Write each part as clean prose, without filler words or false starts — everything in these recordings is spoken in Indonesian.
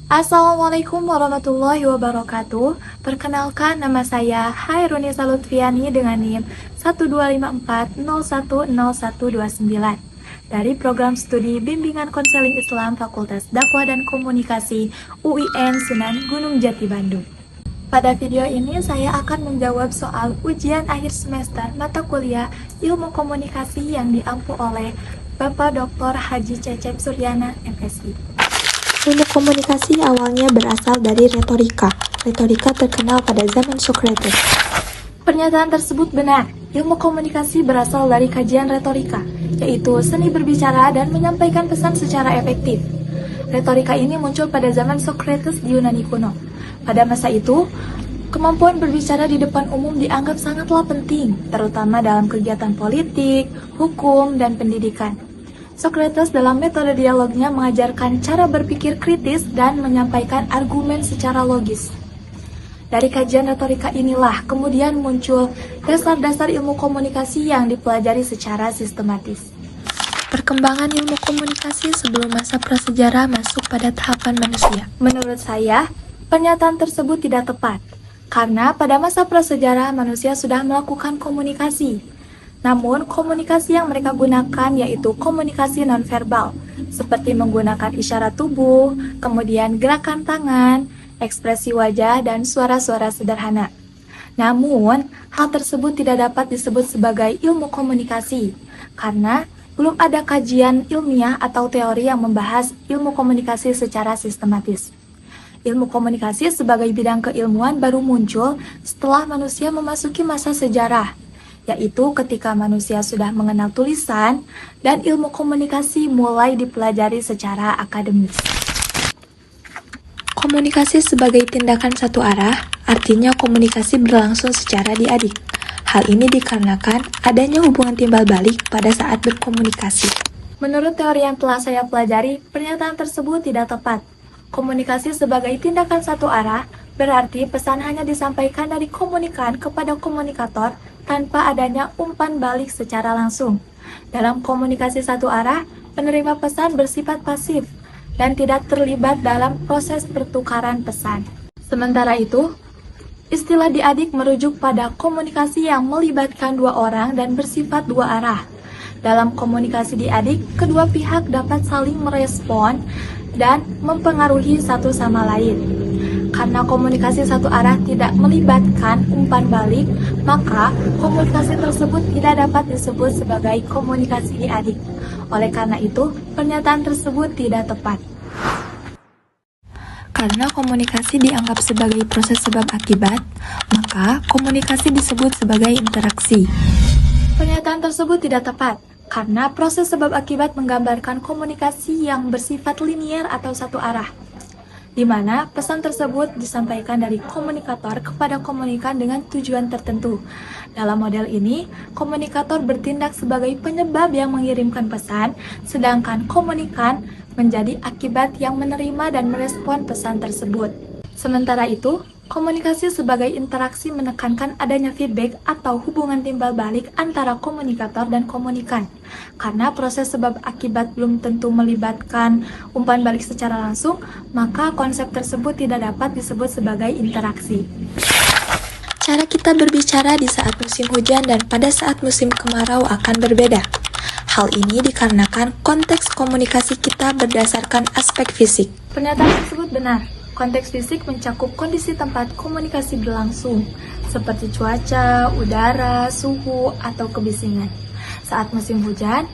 Assalamualaikum warahmatullahi wabarakatuh. Perkenalkan, nama saya Hairunisa Lutfiani dengan NIM 12540100129 dari Program Studi Bimbingan Konseling Islam Fakultas Dakwah dan Komunikasi UIN Sunan Gunung Jati Bandung. Pada video ini saya akan menjawab soal ujian akhir semester mata kuliah Ilmu Komunikasi yang diampu oleh Bapak Dr. Haji Cecep Suryana, MSI. Ilmu komunikasi awalnya berasal dari retorika. Retorika terkenal pada zaman Socrates. Pernyataan tersebut benar. Ilmu komunikasi berasal dari kajian retorika, yaitu seni berbicara dan menyampaikan pesan secara efektif. Retorika ini muncul pada zaman Socrates di Yunani kuno. Pada masa itu, kemampuan berbicara di depan umum dianggap sangatlah penting, terutama dalam kegiatan politik, hukum, dan pendidikan. Socrates dalam metode dialognya mengajarkan cara berpikir kritis dan menyampaikan argumen secara logis. Dari kajian retorika inilah kemudian muncul dasar-dasar ilmu komunikasi yang dipelajari secara sistematis. Perkembangan ilmu komunikasi sebelum masa prasejarah masuk pada tahapan manusia. Menurut saya, pernyataan tersebut tidak tepat, karena pada masa prasejarah manusia sudah melakukan komunikasi. Namun, komunikasi yang mereka gunakan yaitu komunikasi nonverbal, seperti menggunakan isyarat tubuh, kemudian gerakan tangan, ekspresi wajah, dan suara-suara sederhana. Namun, hal tersebut tidak dapat disebut sebagai ilmu komunikasi, karena belum ada kajian ilmiah atau teori yang membahas ilmu komunikasi secara sistematis. Ilmu komunikasi sebagai bidang keilmuan baru muncul setelah manusia memasuki masa sejarah, yaitu ketika manusia sudah mengenal tulisan dan ilmu komunikasi mulai dipelajari secara akademis. Komunikasi sebagai tindakan satu arah, artinya komunikasi berlangsung secara diadik. Hal ini dikarenakan adanya hubungan timbal balik pada saat berkomunikasi. Menurut teori yang telah saya pelajari, pernyataan tersebut tidak tepat. Komunikasi sebagai tindakan satu arah berarti pesan hanya disampaikan dari komunikan kepada komunikator tanpa adanya umpan balik secara langsung. Dalam komunikasi satu arah, penerima pesan bersifat pasif dan tidak terlibat dalam proses pertukaran pesan. Sementara itu, istilah diadik merujuk pada komunikasi yang melibatkan dua orang dan bersifat dua arah. Dalam komunikasi diadik, kedua pihak dapat saling merespon dan mempengaruhi satu sama lain. Karena komunikasi satu arah tidak melibatkan umpan balik, maka komunikasi tersebut tidak dapat disebut sebagai komunikasi diadik. Oleh karena itu, pernyataan tersebut tidak tepat. Karena komunikasi dianggap sebagai proses sebab akibat, maka komunikasi disebut sebagai interaksi. Pernyataan tersebut tidak tepat, karena proses sebab akibat menggambarkan komunikasi yang bersifat linier atau satu arah, di mana pesan tersebut disampaikan dari komunikator kepada komunikan dengan tujuan tertentu. Dalam model ini, komunikator bertindak sebagai penyebab yang mengirimkan pesan, sedangkan komunikan menjadi akibat yang menerima dan merespon pesan tersebut. Sementara itu, komunikasi sebagai interaksi menekankan adanya feedback atau hubungan timbal balik antara komunikator dan komunikan. Karena proses sebab akibat belum tentu melibatkan umpan balik secara langsung, maka konsep tersebut tidak dapat disebut sebagai interaksi. Cara kita berbicara di saat musim hujan dan pada saat musim kemarau akan berbeda. Hal ini dikarenakan konteks komunikasi kita berdasarkan aspek fisik. Pernyataan tersebut benar. Konteks fisik mencakup kondisi tempat komunikasi berlangsung, seperti cuaca, udara, suhu, atau kebisingan. Saat musim hujan,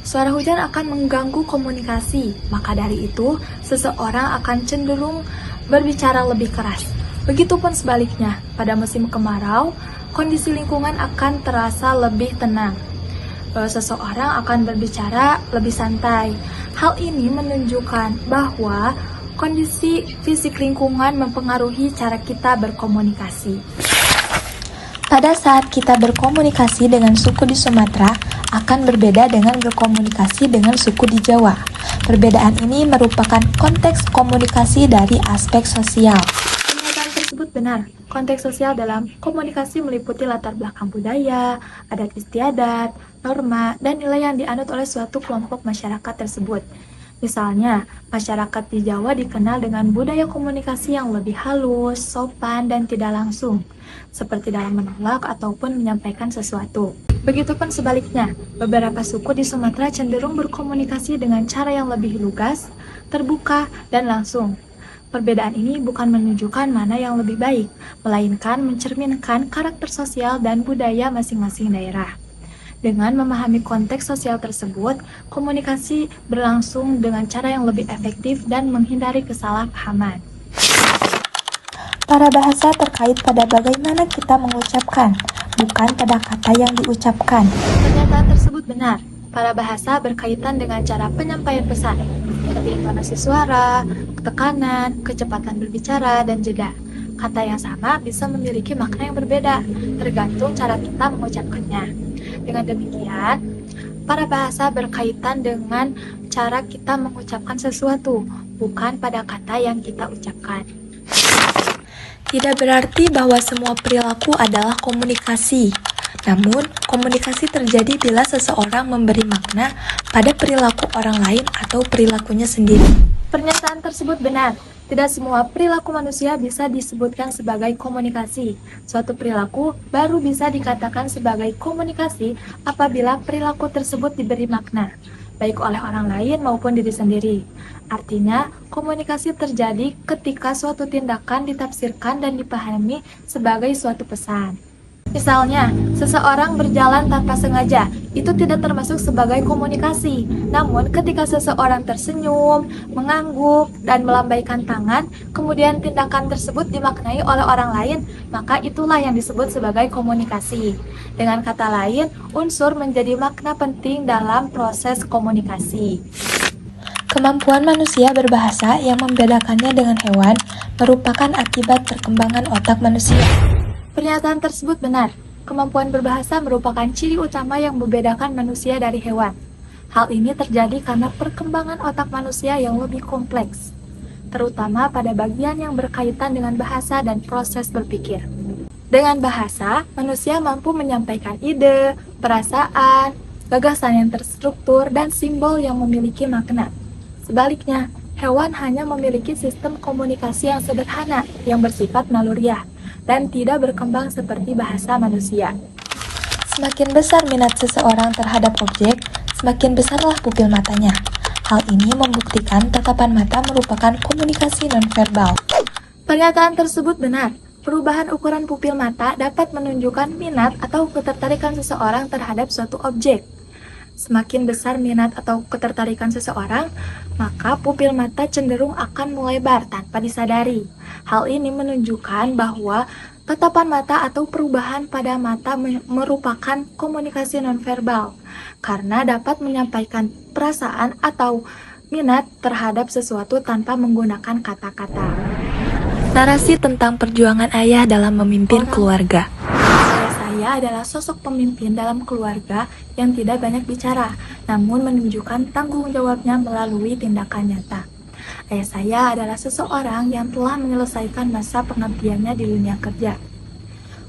suara hujan akan mengganggu komunikasi, maka dari itu, seseorang akan cenderung berbicara lebih keras. Begitupun sebaliknya, pada musim kemarau, kondisi lingkungan akan terasa lebih tenang. Seseorang akan berbicara lebih santai. Hal ini menunjukkan bahwa kondisi fisik lingkungan mempengaruhi cara kita berkomunikasi. Pada saat kita berkomunikasi dengan suku di Sumatera, akan berbeda dengan berkomunikasi dengan suku di Jawa. Perbedaan ini merupakan konteks komunikasi dari aspek sosial. Pernyataan tersebut benar. Konteks sosial dalam komunikasi meliputi latar belakang budaya, adat istiadat, norma, dan nilai yang dianut oleh suatu kelompok masyarakat tersebut. Misalnya, masyarakat di Jawa dikenal dengan budaya komunikasi yang lebih halus, sopan, dan tidak langsung, seperti dalam menolak ataupun menyampaikan sesuatu. Begitupun sebaliknya, beberapa suku di Sumatera cenderung berkomunikasi dengan cara yang lebih lugas, terbuka, dan langsung. Perbedaan ini bukan menunjukkan mana yang lebih baik, melainkan mencerminkan karakter sosial dan budaya masing-masing daerah. Dengan memahami konteks sosial tersebut, komunikasi berlangsung dengan cara yang lebih efektif dan menghindari kesalahpahaman. Para bahasa terkait pada bagaimana kita mengucapkan, bukan pada kata yang diucapkan. Pernyataan tersebut benar. Para bahasa berkaitan dengan cara penyampaian pesan, seperti intonasi suara, tekanan, kecepatan berbicara, dan jeda. Kata yang sama bisa memiliki makna yang berbeda, tergantung cara kita mengucapkannya. Dengan demikian, para bahasa berkaitan dengan cara kita mengucapkan sesuatu, bukan pada kata yang kita ucapkan. Tidak berarti bahwa semua perilaku adalah komunikasi. Namun, komunikasi terjadi bila seseorang memberi makna pada perilaku orang lain atau perilakunya sendiri. Pernyataan tersebut benar. Tidak semua perilaku manusia bisa disebutkan sebagai komunikasi. Suatu perilaku baru bisa dikatakan sebagai komunikasi apabila perilaku tersebut diberi makna, baik oleh orang lain maupun diri sendiri. Artinya, komunikasi terjadi ketika suatu tindakan ditafsirkan dan dipahami sebagai suatu pesan. Misalnya, seseorang berjalan tanpa sengaja, itu tidak termasuk sebagai komunikasi. Namun, ketika seseorang tersenyum, mengangguk, dan melambaikan tangan, kemudian tindakan tersebut dimaknai oleh orang lain, maka itulah yang disebut sebagai komunikasi. Dengan kata lain, unsur menjadi makna penting dalam proses komunikasi. Kemampuan manusia berbahasa yang membedakannya dengan hewan merupakan akibat perkembangan otak manusia. Pernyataan tersebut benar. Kemampuan berbahasa merupakan ciri utama yang membedakan manusia dari hewan. Hal ini terjadi karena perkembangan otak manusia yang lebih kompleks, terutama pada bagian yang berkaitan dengan bahasa dan proses berpikir. Dengan bahasa, manusia mampu menyampaikan ide, perasaan, gagasan yang terstruktur, dan simbol yang memiliki makna. Sebaliknya, hewan hanya memiliki sistem komunikasi yang sederhana yang bersifat naluriah dan tidak berkembang seperti bahasa manusia. Semakin besar minat seseorang terhadap objek, semakin besarlah pupil matanya. Hal ini membuktikan tatapan mata merupakan komunikasi nonverbal. Pernyataan tersebut benar. Perubahan ukuran pupil mata dapat menunjukkan minat atau ketertarikan seseorang terhadap suatu objek. Semakin besar minat atau ketertarikan seseorang, maka pupil mata cenderung akan melebar tanpa disadari. Hal ini menunjukkan bahwa tatapan mata atau perubahan pada mata merupakan komunikasi nonverbal, karena dapat menyampaikan perasaan atau minat terhadap sesuatu tanpa menggunakan kata-kata. Narasi tentang perjuangan ayah dalam memimpin keluarga. Saya adalah sosok pemimpin dalam keluarga yang tidak banyak bicara, namun menunjukkan tanggung jawabnya melalui tindakan nyata. Ayah saya adalah seseorang yang telah menyelesaikan masa pengabdiannya di dunia kerja.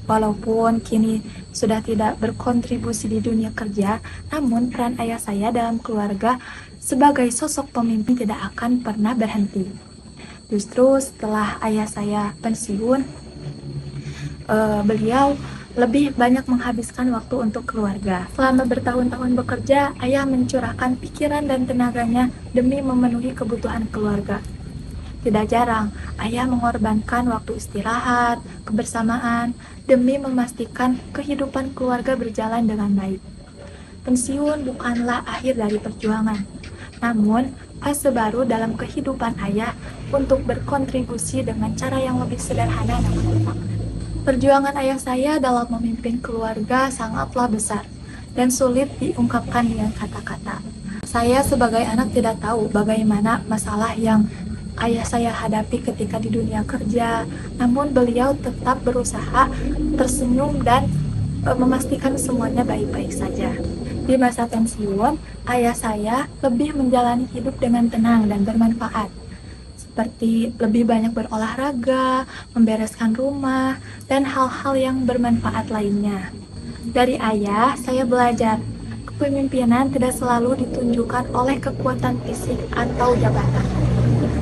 Walaupun kini sudah tidak berkontribusi di dunia kerja, namun peran ayah saya dalam keluarga sebagai sosok pemimpin tidak akan pernah berhenti. Justru setelah ayah saya pensiun, beliau lebih banyak menghabiskan waktu untuk keluarga. Selama bertahun-tahun bekerja, ayah mencurahkan pikiran dan tenaganya demi memenuhi kebutuhan keluarga. Tidak jarang, ayah mengorbankan waktu istirahat, kebersamaan, demi memastikan kehidupan keluarga berjalan dengan baik. Pensiun bukanlah akhir dari perjuangan, namun fase baru dalam kehidupan ayah untuk berkontribusi dengan cara yang lebih sederhana dan bermakna. Perjuangan ayah saya dalam memimpin keluarga sangatlah besar dan sulit diungkapkan dengan kata-kata. Saya sebagai anak tidak tahu bagaimana masalah yang ayah saya hadapi ketika di dunia kerja, namun beliau tetap berusaha tersenyum dan memastikan semuanya baik-baik saja. Di masa pensiun, ayah saya lebih menjalani hidup dengan tenang dan bermanfaat, seperti lebih banyak berolahraga, membereskan rumah, dan hal-hal yang bermanfaat lainnya. Dari ayah, saya belajar Kepemimpinan tidak selalu ditunjukkan oleh kekuatan fisik atau jabatan,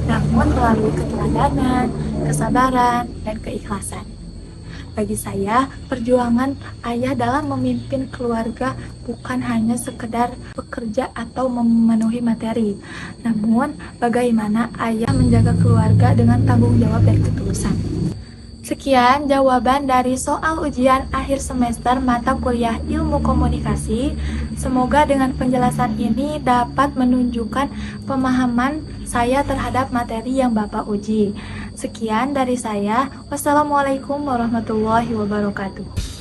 namun melalui keteladanan, kesabaran, dan keikhlasan. Bagi saya, perjuangan ayah dalam memimpin keluarga bukan hanya sekedar bekerja atau memenuhi materi, namun bagaimana ayah menjaga keluarga dengan tanggung jawab dan ketulusan. Sekian jawaban dari soal ujian akhir semester mata kuliah Ilmu Komunikasi. Semoga dengan penjelasan ini dapat menunjukkan pemahaman saya terhadap materi yang Bapak uji. Sekian dari saya. Wassalamualaikum warahmatullahi wabarakatuh.